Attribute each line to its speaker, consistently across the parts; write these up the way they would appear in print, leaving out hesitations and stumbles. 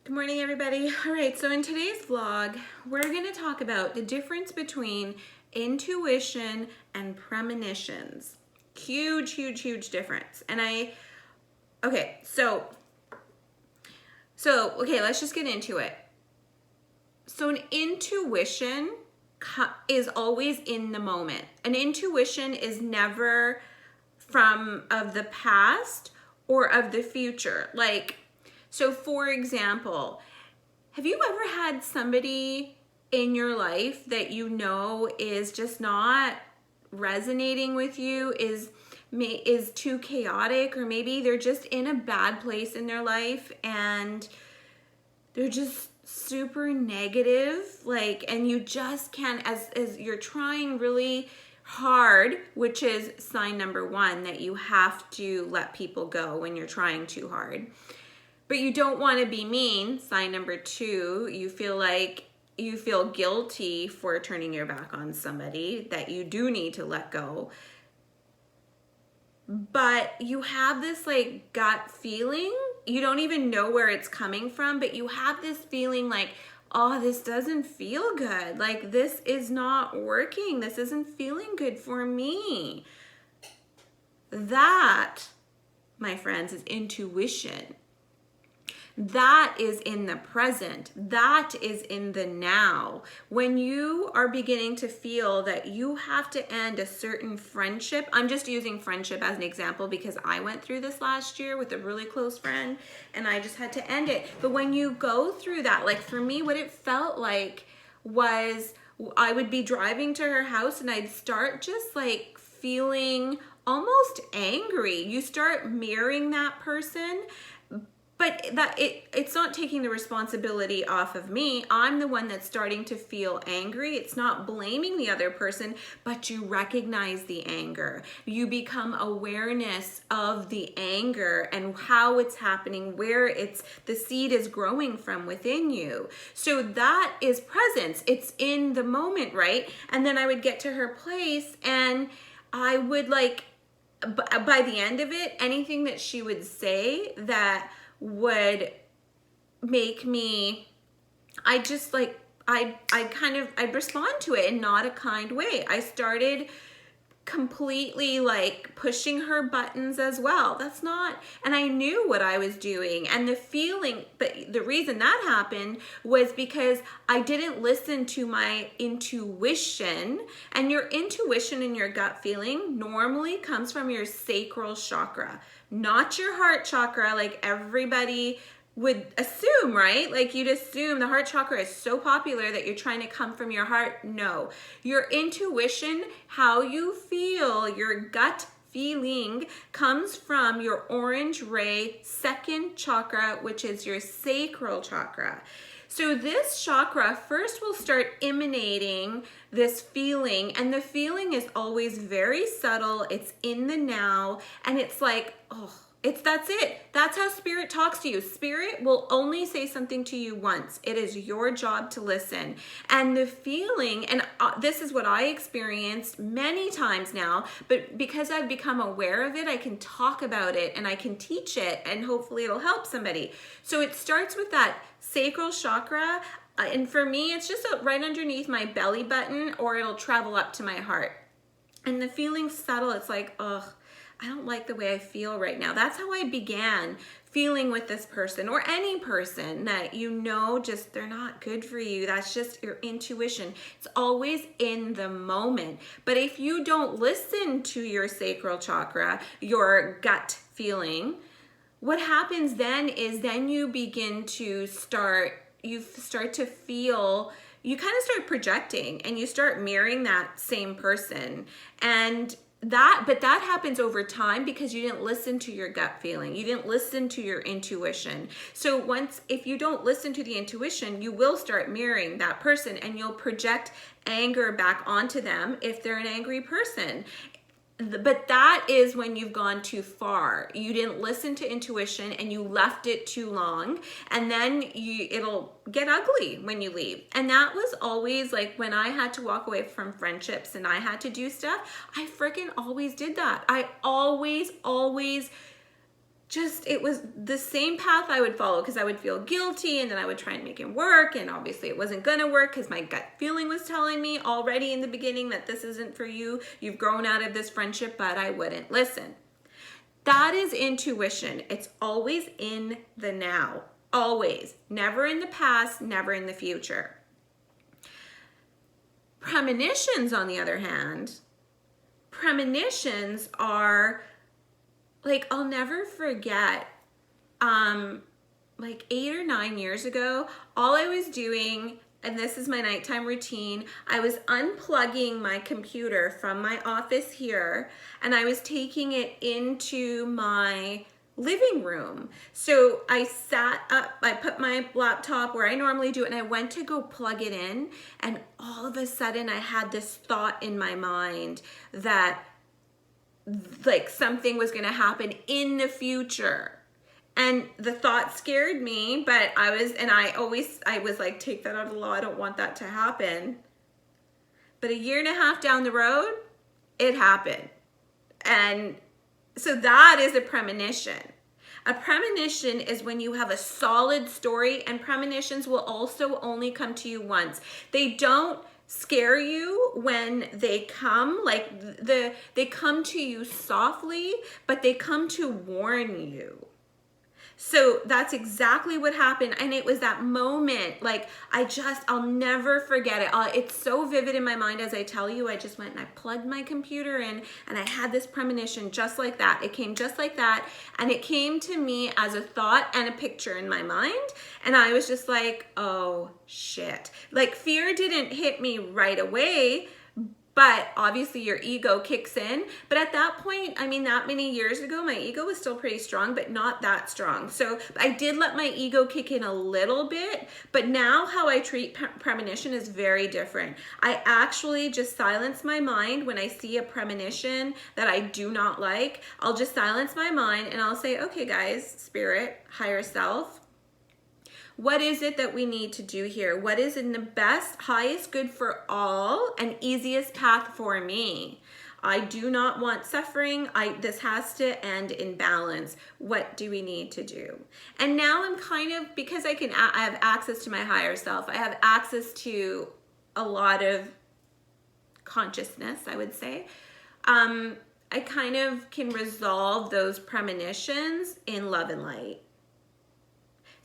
Speaker 1: Good morning, everybody. All right, so in today's vlog, we're going to talk about the difference between intuition and premonitions. Huge, huge, huge difference. Okay, let's just get into it. So an intuition is always in the moment. An intuition is never of the past or of the future. So for example, have you ever had somebody in your life that you know is just not resonating with you, is too chaotic, or maybe they're just in a bad place in their life and they're just super negative, and you just can't, as you're trying really hard, which is sign number one, that you have to let people go when you're trying too hard. But you don't want to be mean, sign number two. You feel guilty for turning your back on somebody that you do need to let go. But you have this gut feeling. You don't even know where it's coming from, but you have this feeling oh, this doesn't feel good. This is not working. This isn't feeling good for me. That, my friends, is intuition. That is in the present. That is in the now. When you are beginning to feel that you have to end a certain friendship, I'm just using friendship as an example because I went through this last year with a really close friend and I just had to end it. But when you go through that, for me, what it felt like was I would be driving to her house and I'd start just feeling almost angry. You start mirroring that person. But it's not taking the responsibility off of me. I'm the one that's starting to feel angry. It's not blaming the other person, but you recognize the anger. You become awareness of the anger and how it's happening, where the seed is growing from within you. So that is presence. It's in the moment, right? And then I would get to her place and I would by the end of it, anything that she would say that would make me, I'd respond to it in not a kind way. I started completely pushing her buttons as well. And I knew what I was doing and the feeling, but the reason that happened was because I didn't listen to my intuition. And your intuition and your gut feeling normally comes from your sacral chakra, not your heart chakra, like everybody would assume, right? You'd assume the heart chakra is so popular that you're trying to come from your heart. No, your intuition, how you feel, your gut feeling comes from your orange ray second chakra, which is your sacral chakra. So this chakra first will start emanating this feeling, and the feeling is always very subtle. It's in the now, and it's that's it. That's how spirit talks to you. Spirit will only say something to you once. It is your job to listen. And the feeling, and this is what I experienced many times now, but because I've become aware of it, I can talk about it and I can teach it, and hopefully it'll help somebody. So it starts with that sacral chakra. And for me, it's just right underneath my belly button, or it'll travel up to my heart. And the feeling's subtle. It's ugh, I don't like the way I feel right now. That's how I began feeling with this person, or any person that just they're not good for you. That's just your intuition. It's always in the moment. But if you don't listen to your sacral chakra, your gut feeling, what happens then is you begin to you start to feel, you kind of start projecting and you start mirroring that same person. But that happens over time because you didn't listen to your gut feeling. You didn't listen to your intuition. So if you don't listen to the intuition, you will start mirroring that person and you'll project anger back onto them if they're an angry person. But that is when you've gone too far. You didn't listen to intuition and you left it too long, and then it'll get ugly when you leave. And that was always when I had to walk away from friendships and I had to do stuff, I freaking always did that. I always it was the same path I would follow, because I would feel guilty and then I would try and make it work, and obviously it wasn't gonna work because my gut feeling was telling me already in the beginning that this isn't for you. You've grown out of this friendship, but I wouldn't listen. That is intuition. It's always in the now, always. Never in the past, never in the future. Premonitions, on the other hand, premonitions are like, I'll never forget, like 8 or 9 years ago, all I was doing, and this is my nighttime routine, I was unplugging my computer from my office here, and I was taking it into my living room. So I sat up, I put my laptop where I normally do it, and I went to go plug it in, and all of a sudden I had this thought in my mind that like something was going to happen in the future. And the thought scared me, but I was like, take that out of the law. I don't want that to happen. But a year and a half down the road, it happened. And so that is a premonition. A premonition is when you have a solid story, and premonitions will also only come to you once. They don't scare you when they come, like they come to you softly, but they come to warn you. So that's exactly what happened. And it was that moment, like I'll never forget it. It's so vivid in my mind as I tell you. I just went and I plugged my computer in, and I had this premonition just like that. It came just like that. And it came to me as a thought and a picture in my mind. And I was just like, oh shit. Like fear didn't hit me right away, but obviously your ego kicks in. But at that point, I mean, that many years ago, my ego was still pretty strong, but not that strong. So I did let my ego kick in a little bit, but now how I treat premonition is very different. I actually just silence my mind when I see a premonition that I do not like. I'll just silence my mind and I'll say, okay guys, spirit, higher self, what is it that we need to do here? What is in the best, highest good for all and easiest path for me? I do not want suffering. This has to end in balance. What do we need to do? And now I'm kind of, because I have access to my higher self. I have access to a lot of consciousness, I would say. I kind of can resolve those premonitions in love and light.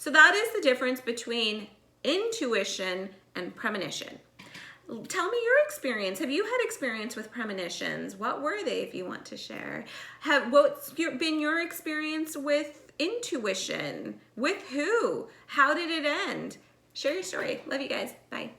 Speaker 1: So that is the difference between intuition and premonition. Tell me your experience. Have you had experience with premonitions? What were they, if you want to share? What's been your experience with intuition? With who? How did it end? Share your story. Love you guys. Bye.